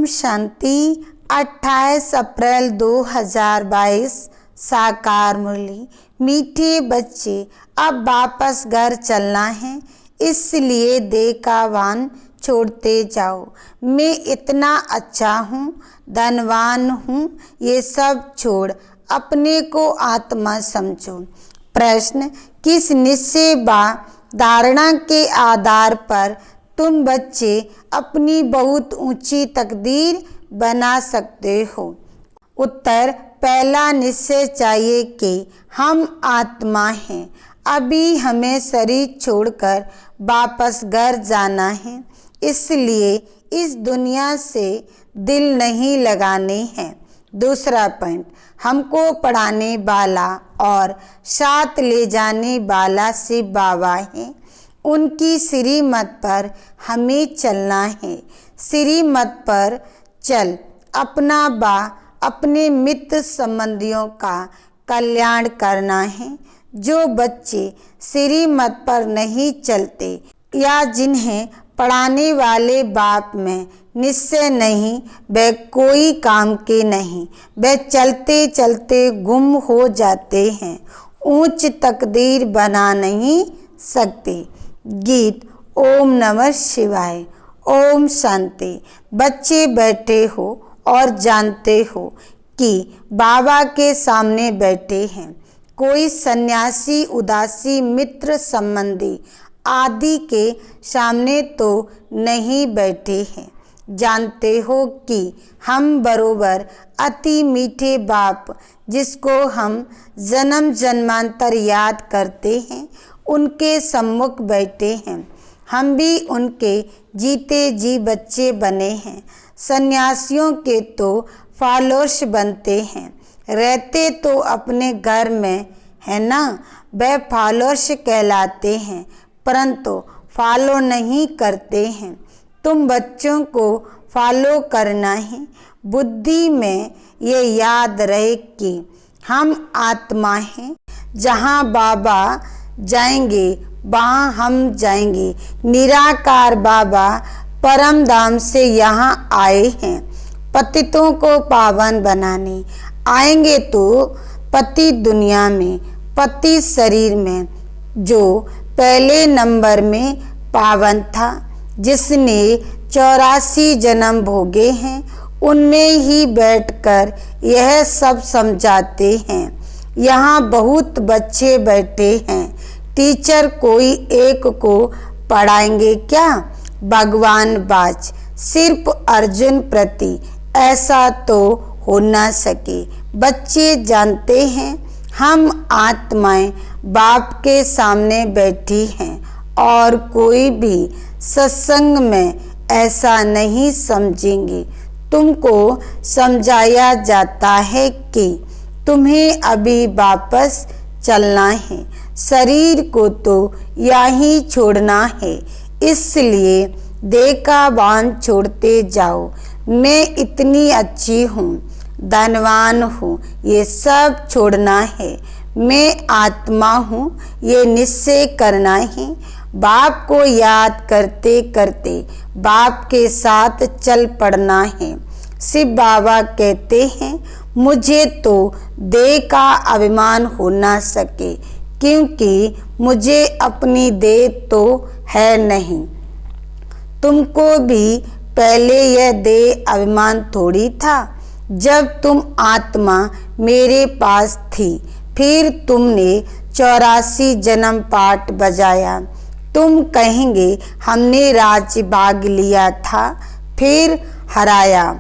शांति। 28 अप्रैल 2022 साकार मुरली। मीठे बच्चे, अब वापस घर चलना है, इसलिए देह का भान छोड़ते जाओ। मैं इतना अच्छा हूँ, धनवान हूँ, ये सब छोड़ अपने को आत्मा समझो। प्रश्न, किस निश्चय व धारणा के आधार पर तुम बच्चे अपनी बहुत ऊंची तकदीर बना सकते हो? उत्तर, पहला निश्चय चाहिए कि हम आत्मा हैं। अभी हमें शरीर छोड़कर वापस घर जाना है, इसलिए इस दुनिया से दिल नहीं लगाने हैं। दूसरा पॉइंट, हमको पढ़ाने वाला और साथ ले जाने वाला शिव बाबा है। उनकी श्रीमत पर हमें चलना है। श्रीमत पर चल अपना बा अपने मित्र संबंधियों का कल्याण करना है। जो बच्चे श्रीमत पर नहीं चलते या जिन्हें पढ़ाने वाले बाप में निश्चय नहीं, वे कोई काम के नहीं, वे चलते चलते गुम हो जाते हैं, ऊंच तकदीर बना नहीं सकते। गीत। ओम नमः शिवाय। ओम शांति। बच्चे बैठे हो और जानते हो कि बाबा के सामने बैठे हैं। कोई सन्यासी, उदासी, मित्र, संबंधी आदि के सामने तो नहीं बैठे हैं। जानते हो कि हम बरोबर अति मीठे बाप, जिसको हम जन्म जन्मांतर याद करते हैं, उनके सम्मुख बैठे हैं। हम भी उनके जीते जी बच्चे बने हैं। सन्यासियों के तो फॉलोअर्स बनते हैं, रहते तो अपने घर में है ना, वे फॉलोअर्स कहलाते हैं, परंतु फॉलो नहीं करते हैं। तुम बच्चों को फॉलो करना है। बुद्धि में ये याद रहे कि हम आत्मा हैं। जहाँ बाबा जाएंगे वहाँ हम जाएंगे। निराकार बाबा परम धाम से यहाँ आए हैं पतितों को पावन बनाने। आएंगे तो पति दुनिया में, पति शरीर में, जो पहले नंबर में पावन था, जिसने 84 जन्म भोगे हैं, उनमें ही बैठकर यह सब समझाते हैं। यहाँ बहुत बच्चे बैठे हैं। टीचर कोई एक को पढ़ाएंगे क्या? भगवान बाज सिर्फ अर्जुन प्रति ऐसा तो हो ना सके। बच्चे जानते हैं हम आत्माएं बाप के सामने बैठी हैं और कोई भी सत्संग में ऐसा नहीं समझेंगे। तुमको समझाया जाता है कि तुम्हें अभी वापस चलना है, शरीर को तो यहीं छोड़ना है, इसलिए देह का भान छोड़ते जाओ। मैं इतनी अच्छी हूँ, धनवान हूँ, ये सब छोड़ना है। मैं आत्मा हूँ, ये निश्चय करना है। बाप को याद करते करते बाप के साथ चल पड़ना है। शिव बाबा कहते हैं, मुझे तो देह का अभिमान हो ना सके, क्योंकि मुझे अपनी देह तो है नहीं। तुमको भी पहले यह देह अभिमान थोड़ी था। जब तुम आत्मा मेरे पास थी, फिर तुमने 84 जन्म पाठ बजाया। तुम कहेंगे हमने राज्य भाग लिया था, फिर हराया।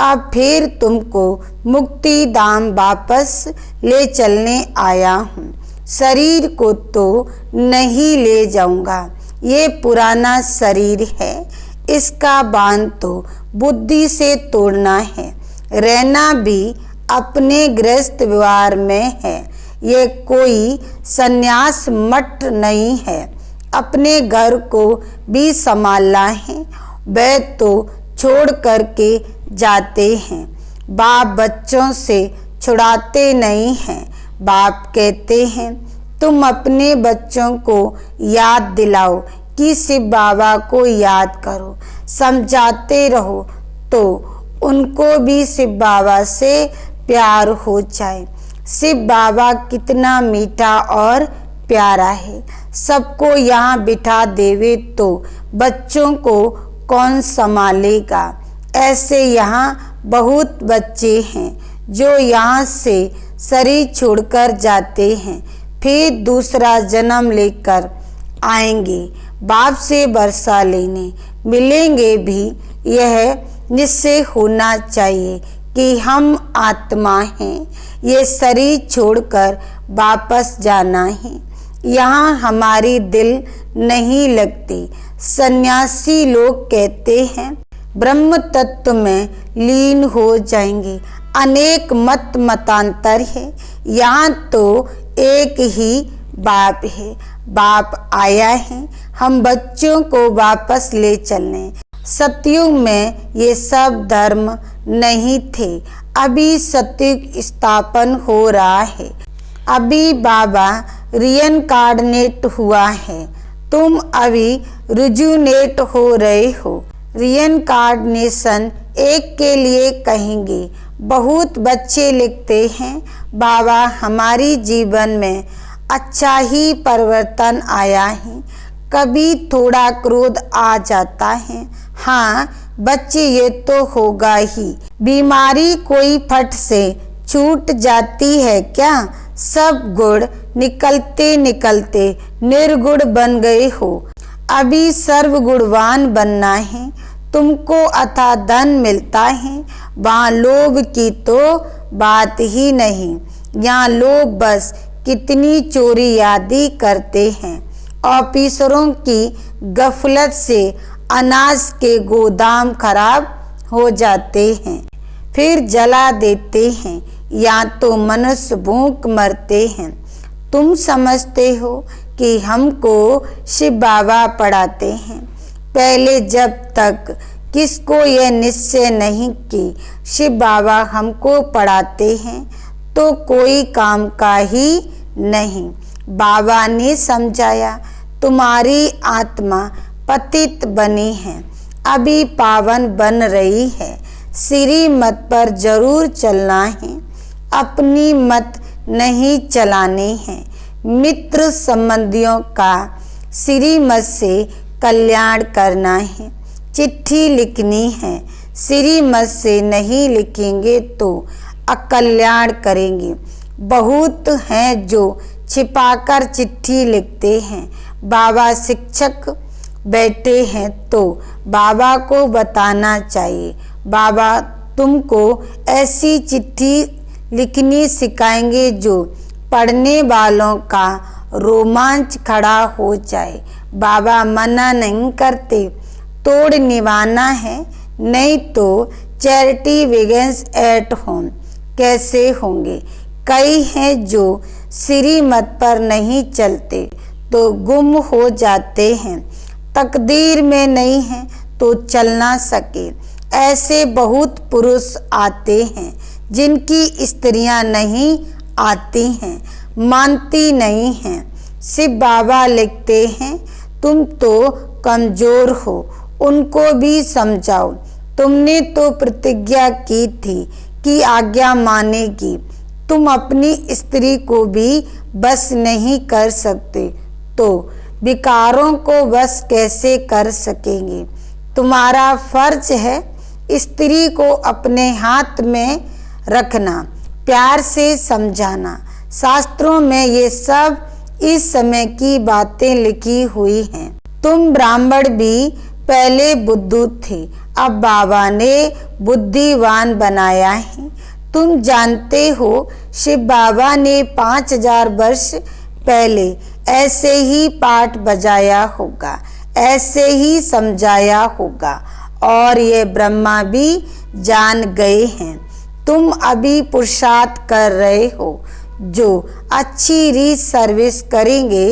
अब फिर तुमको मुक्ति धाम वापस ले चलने आया हूँ। शरीर को तो नहीं ले जाऊंगा, ये पुराना शरीर है, इसका बांध तो बुद्धि से तोड़ना है। रहना भी अपने गृहस्थ व्यवहार में है, ये कोई संन्यास मठ नहीं है। अपने घर को भी संभालना है, वे तो छोड़ करके जाते हैं। बाप बच्चों से छुड़ाते नहीं हैं। बाप कहते हैं, तुम अपने बच्चों को याद दिलाओ कि शिव बाबा को याद करो, समझाते रहो तो उनको भी शिव बाबा से प्यार हो जाए। शिव बाबा कितना मीठा और प्यारा है। सबको यहाँ बिठा देवे तो बच्चों को कौन संभालेगा। ऐसे यहाँ बहुत बच्चे हैं जो यहाँ से शरीर छोड़कर जाते हैं, फिर दूसरा जन्म लेकर आएंगे बाप से वर्षा लेने, मिलेंगे भी। यह निश्चय होना चाहिए कि हम आत्मा हैं, ये शरीर छोड़कर वापस जाना है। यहाँ हमारी दिल नहीं लगती। सन्यासी लोग कहते हैं ब्रह्म तत्व में लीन हो जाएंगे। अनेक मतांतर है, यहाँ तो एक ही बाप है। बाप आया है हम बच्चों को वापस ले चलने। सतयुग में ये सब धर्म नहीं थे, अभी सतयुग स्थापन हो रहा है। अभी बाबा रियनकार्डिनेट हुआ है, तुम अभी रिजुनेट हो रहे हो। रियनकार्डिनेशन एक के लिए कहेंगे। बहुत बच्चे लिखते हैं बाबा हमारी जीवन में अच्छा ही परिवर्तन आया है, कभी थोड़ा क्रोध आ जाता है। हाँ बच्चे, ये तो होगा ही। बीमारी कोई फट से छूट जाती है क्या? सब गुण निकलते निकलते निर्गुण बन गए हो। अभी सर्वगुणवान बनना है तुमको। अथा धन मिलता है, वहाँ लोभ की तो बात ही नहीं। यहाँ लोग बस कितनी चोरी आदि करते हैं। ऑफिसरों की गफलत से अनाज के गोदाम खराब हो जाते हैं, फिर जला देते हैं, या तो मनुष्य भूख मरते हैं। तुम समझते हो कि हमको शिव बाबा पढ़ाते हैं। पहले जब तक किसको यह निश्चय नहीं कि शिव बाबा हमको पढ़ाते हैं तो कोई काम का ही नहीं। बाबा ने समझाया तुम्हारी आत्मा पतित बनी है, अभी पावन बन रही है। श्री मत पर जरूर चलना है, अपनी मत नहीं चलानी है। मित्र संबंधियों का श्री मत से कल्याण करना है। चिट्ठी लिखनी है, श्री मत से नहीं लिखेंगे तो अकल्याण करेंगे। बहुत हैं जो छिपाकर चिट्ठी लिखते हैं। बाबा शिक्षक बैठे हैं तो बाबा को बताना चाहिए। बाबा तुमको ऐसी चिट्ठी लिखनी सिखाएंगे जो पढ़ने वालों का रोमांच खड़ा हो जाए। बाबा मना नहीं करते, तोड़ निभाना है, नहीं तो चैरिटी बिगिंस एट होम कैसे होंगे। कई हैं जो श्री मत पर नहीं चलते तो गुम हो जाते हैं। तकदीर में नहीं है तो चल ना सके। ऐसे बहुत पुरुष आते हैं जिनकी स्त्रियां नहीं आती हैं, मानती नहीं हैं। शिव बाबा लिखते हैं तुम तो कमजोर हो, उनको भी समझाओ। तुमने तो प्रतिज्ञा की थी कि आज्ञा मानेगी। तुम अपनी स्त्री को भी बस नहीं कर सकते तो विकारों को बस कैसे कर सकेंगे। तुम्हारा फर्ज है स्त्री को अपने हाथ में रखना, प्यार से समझाना। शास्त्रों में ये सब इस समय की बातें लिखी हुई हैं। तुम ब्राह्मण भी पहले बुद्धू थे, अब बाबा ने बुद्धिवान बनाया है। तुम जानते हो शिव बाबा ने 5000 वर्ष पहले ऐसे ही पाठ बजाया होगा, ऐसे ही समझाया होगा और ये ब्रह्मा भी जान गए हैं। तुम अभी पुरुषार्थ कर रहे हो। जो अच्छी रीत सर्विस करेंगे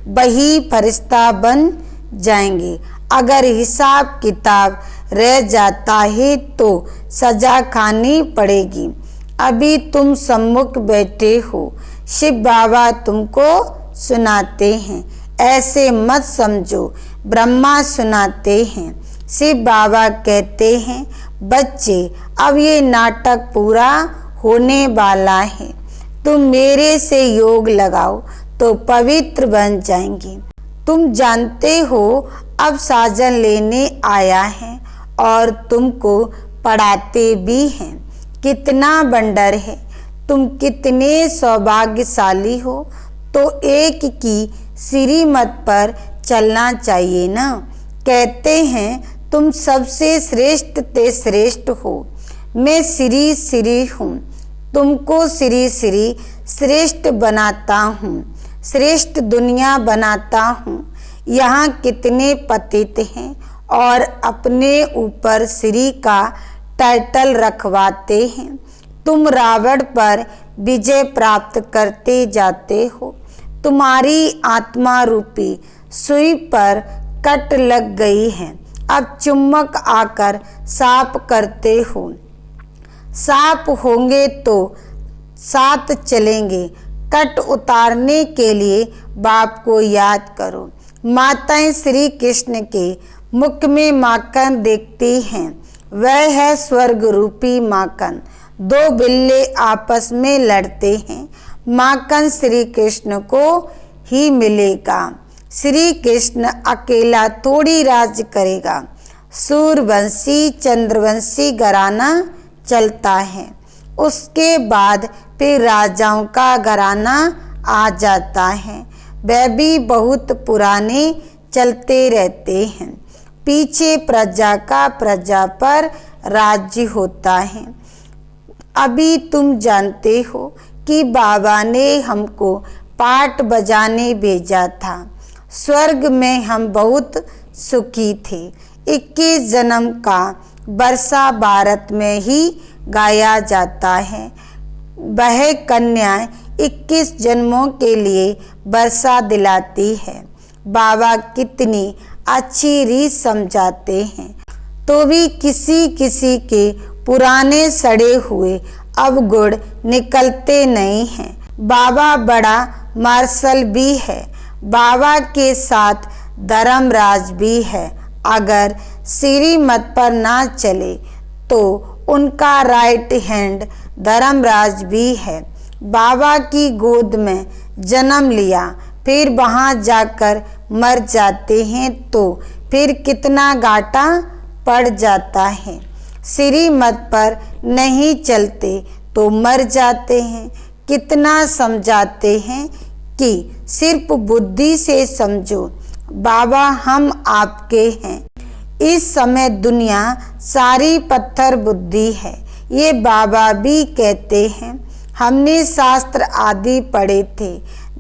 वही फरिश्ता बन जाएंगे। अगर हिसाब किताब रह जाता है तो सजा खानी पड़ेगी। अभी तुम सम्मुख बैठे हो, शिव बाबा तुमको सुनाते हैं, ऐसे मत समझो। ब्रह्मा सुनाते हैं, शिव बाबा कहते हैं बच्चे, अब ये नाटक पूरा होने वाला है। तुम मेरे से योग लगाओ तो पवित्र बन जाएंगी। तुम जानते हो अब साजन लेने आया है और तुमको पढ़ाते भी हैं। कितना बंडर है, तुम कितने सौभाग्यशाली हो। तो एक की श्रीमत पर चलना चाहिए ना। कहते हैं तुम सबसे श्रेष्ठ ते श्रेष्ठ हो। मैं श्री श्री हूँ, तुमको श्री श्री श्रेष्ठ बनाता हूँ, श्रेष्ठ दुनिया बनाता हूँ। यहाँ कितने पतित हैं और अपने ऊपर श्री का टाइटल रखवाते हैं। तुम रावण पर विजय प्राप्त करते जाते हो। तुम्हारी आत्मा रूपी सुई पर कट लग गई है। अब चुम्बक आकर साफ करते हो। साफ होंगे तो साथ चलेंगे। कट उतारने के लिए बाप को याद करो। माताएं श्री कृष्ण के मुख में माखन देखती हैं। वह है स्वर्ग रूपी माखन। दो बिल्ले आपस में लड़ते हैं। माखन श्री कृष्ण को ही मिलेगा। श्री कृष्ण अकेला थोड़ी राज करेगा। सूर्यवंशी चंद्रवंशी घराना चलता है। उसके बाद फिर राजाओं का घराना आ जाता है। वह भी बहुत पुराने चलते रहते हैं। पीछे प्रजा का प्रजा पर राज्य होता है। अभी तुम जानते हो कि बाबा ने हमको पाठ बजाने भेजा था। स्वर्ग में हम बहुत सुखी थे। 21 जन्म का वर्षा भारत में ही गाया जाता है। वह कन्या 21 जन्मों के लिए वर्षा दिलाती है। बाबा कितनी अच्छी रीत समझाते हैं, तो भी किसी किसी के पुराने सड़े हुए अब गुण निकलते नहीं हैं। बाबा बड़ा मार्शल भी है। बाबा के साथ धर्मराज भी है। अगर श्रीमत पर ना चले तो उनका राइट हैंड धर्मराज भी है। बाबा की गोद में जन्म लिया, फिर वहाँ जाकर मर जाते हैं तो फिर कितना घाटा पड़ जाता है। श्रीमत पर नहीं चलते तो मर जाते हैं। कितना समझाते हैं कि सिर्फ बुद्धि से समझो। बाबा हम आपके हैं। इस समय दुनिया सारी पत्थर बुद्धि है, ये बाबा भी कहते हैं। हमने शास्त्र आदि पढ़े थे,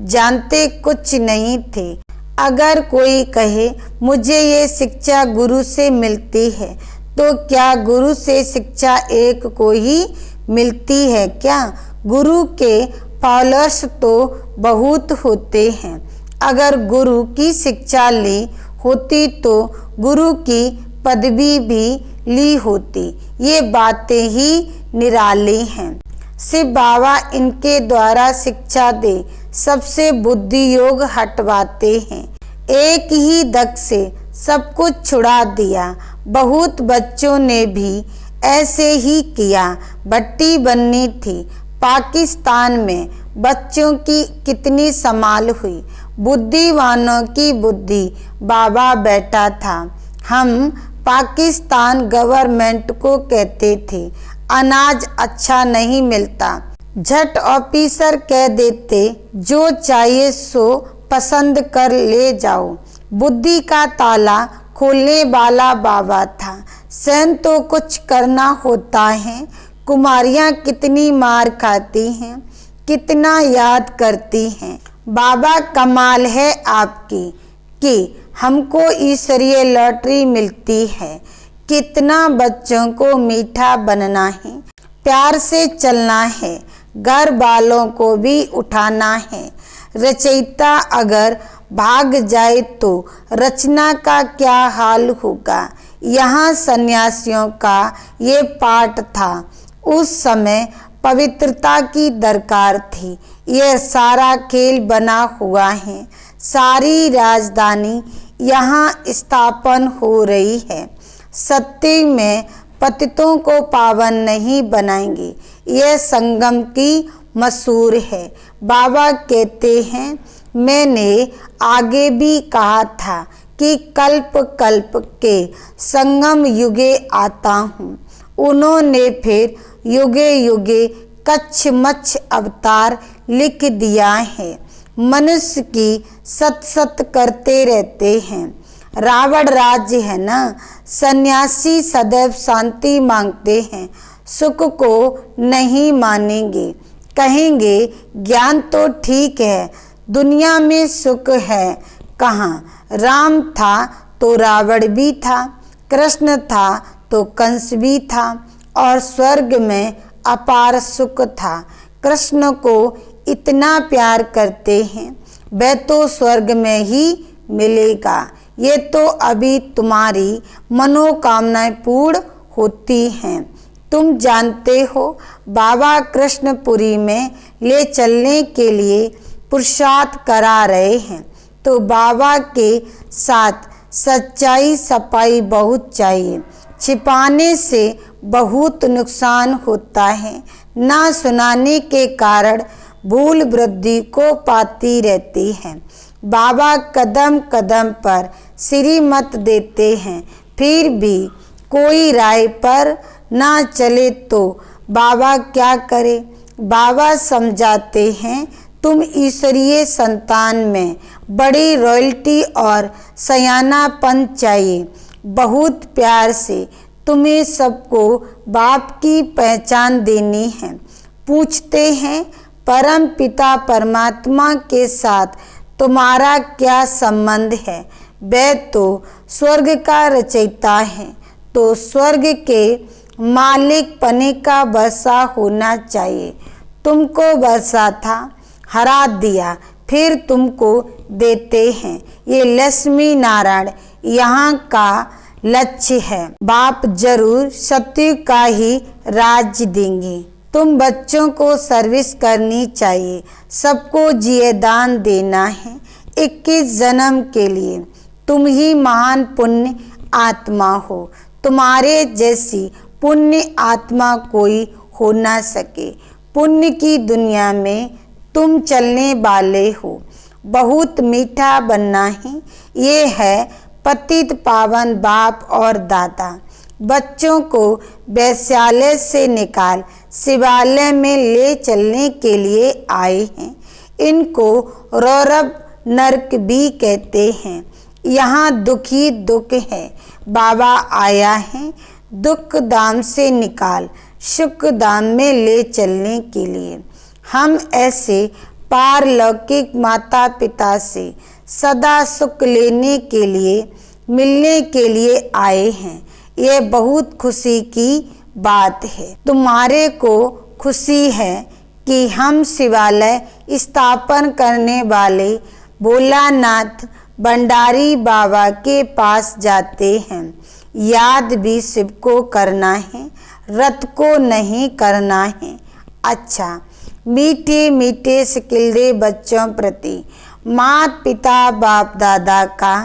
जानते कुछ नहीं थे। अगर कोई कहे मुझे ये शिक्षा गुरु से मिलती है, तो क्या गुरु से शिक्षा एक को ही मिलती है क्या? गुरु के फॉलोअर्स तो बहुत होते हैं। अगर गुरु की शिक्षा ली होती तो गुरु की पदवी भी ली होती। ये बातें ही निराली हैं। शिव बाबा इनके द्वारा शिक्षा दे सबसे बुद्धि योग हटवाते हैं। एक ही दक से सब कुछ छुड़ा दिया। बहुत बच्चों ने भी ऐसे ही किया। भट्टी बननी थी। पाकिस्तान में बच्चों की कितनी संभाल हुई। बुद्धिवानों की बुद्धि बाबा बैठा था। हम पाकिस्तान गवर्नमेंट को कहते थे अनाज अच्छा नहीं मिलता। झट ऑफिसर कह देते जो चाहिए सो पसंद कर ले जाओ। बुद्धि का ताला खोलने वाला बाबा था। सहन तो कुछ करना होता है। कुमारियाँ कितनी मार खाती हैं, कितना याद करती हैं। बाबा कमाल है आपकी कि हमको ईश्वरीय लॉटरी मिलती है। कितना बच्चों को मीठा बनना है, प्यार से चलना है, घर वालों को भी उठाना है। रचयिता अगर भाग जाए तो रचना का क्या हाल होगा। यहाँ सन्यासियों का ये पाठ था। उस समय पवित्रता की दरकार थी। यह सारा खेल बना हुआ है। सारी राजधानी यहाँ स्थापन हो रही है। सत्य में पतितों को पावन नहीं बनाएंगे। यह संगम की मशहूर है। बाबा कहते हैं, मैंने आगे भी कहा था कि कल्प कल्प के संगम युगे आता हूँ। उन्होंने फिर युगे युगे कच्छ मच्छ अवतार लिख दिया है। मनुष्य की सत सत करते रहते हैं। रावण राज्य है ना। सन्यासी सदैव शांति मांगते हैं, सुख को नहीं मानेंगे। कहेंगे ज्ञान तो ठीक है, दुनिया में सुख है कहाँ। राम था तो रावण भी था, कृष्ण था तो कंस भी था, और स्वर्ग में अपार सुख था। कृष्ण को इतना प्यार करते हैं, वह तो स्वर्ग में ही मिलेगा। ये तो अभी तुम्हारी मनोकामनाएं पूर्ण होती हैं। तुम जानते हो, बाबा कृष्णपुरी में ले चलने के लिए पुरुषार्थ करा रहे हैं, तो बाबा के साथ सच्चाई सफाई बहुत चाहिए। छिपाने से बहुत नुकसान होता है। ना सुनाने के कारण भूल वृद्धि को पाती रहती है। बाबा कदम कदम पर श्रीमत देते हैं, फिर भी कोई राय पर ना चले तो बाबा क्या करे। बाबा समझाते हैं, तुम ईश्वरीय संतान में बड़ी रॉयल्टी और सयानापन चाहिए। बहुत प्यार से तुम्हें सबको बाप की पहचान देनी है। पूछते हैं, परम पिता परमात्मा के साथ तुम्हारा क्या संबंध है। वह तो स्वर्ग का रचयिता है, तो स्वर्ग के मालिक पने का वर्षा होना चाहिए। तुमको वर्षा था, हरा दिया, फिर तुमको देते हैं। ये लक्ष्मी नारायण यहाँ का लक्ष्य है। बाप जरूर सत्य का ही राज्य देंगे। तुम बच्चों को सर्विस करनी चाहिए, सबको जिये दान देना है। 21 जन्म के लिए तुम ही महान पुण्य आत्मा हो। तुम्हारे जैसी पुण्य आत्मा कोई हो ना सके। पुण्य की दुनिया में तुम चलने वाले हो। बहुत मीठा बनना ही ये है पतित पावन बाप और दादा। बच्चों को वैश्यालय से निकाल शिवालय में ले चलने के लिए आए हैं। इनको रौरव नरक भी कहते हैं। यहाँ दुखी दुख है। बाबा आया है दुख धाम से निकाल सुख धाम में ले चलने के लिए। हम ऐसे पारलौकिक माता पिता से सदा सुख लेने के लिए मिलने के लिए आए हैं। ये बहुत खुशी की बात है। तुम्हारे को खुशी है कि हम शिवालय स्थापन करने वाले भोलानाथ भंडारी बाबा के पास जाते हैं। याद भी शिव को करना है, रत को नहीं करना है। अच्छा, मीठे मीठे सिकिलदे बच्चों प्रति माता पिता बाप दादा का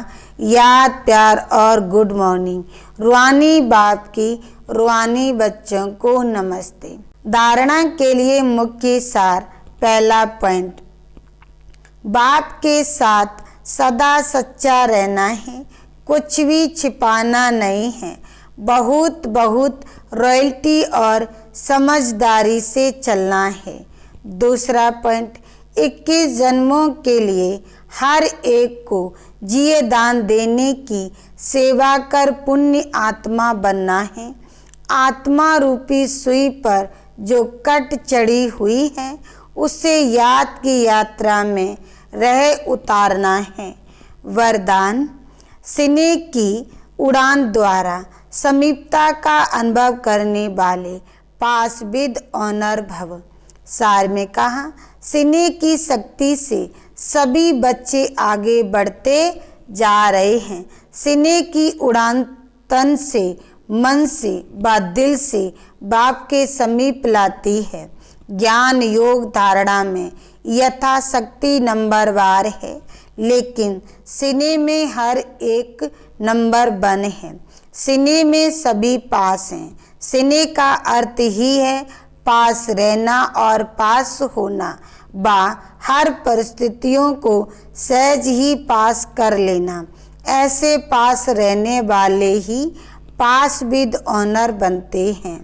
याद प्यार और गुड मॉर्निंग। रूहानी बाप की रूहानी बच्चों को नमस्ते। धारणा के लिए मुख्य सार। पहला पॉइंट, बाप के साथ सदा सच्चा रहना है, कुछ भी छिपाना नहीं है। बहुत बहुत रॉयल्टी और समझदारी से चलना है। दूसरा पॉइंट, 21 जन्मों के लिए हर एक को जिये दान देने की सेवा कर पुण्य आत्मा बनना है। आत्मा रूपी सुई पर जो कट चढ़ी हुई है उसे याद की यात्रा में रह उतारना है। वरदान, सिने की उड़ान द्वारा समीपता का अनुभव करने वाले पास विद ऑनर भव। सार में कहा, सिने की शक्ति से सभी बच्चे आगे बढ़ते जा रहे हैं। सिने की उड़ान तन से, मन से व दिल से बाप के समीप लाती है। ज्ञान योग धारणा में यथाशक्ति नंबरवार है, लेकिन सिने में हर एक नंबर 1 है। सिने में सभी पास हैं, सिने का अर्थ ही है पास रहना और पास होना, बा हर परिस्थितियों को सहज ही पास कर लेना। ऐसे पास रहने वाले ही पास विद ऑनर बनते हैं।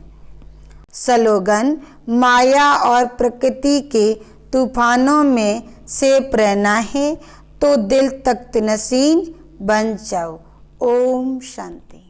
स्लोगन, माया और प्रकृति के तूफानों में सेफ रहना है तो दिल तख्त नशीन बन जाओ। ओम शांति।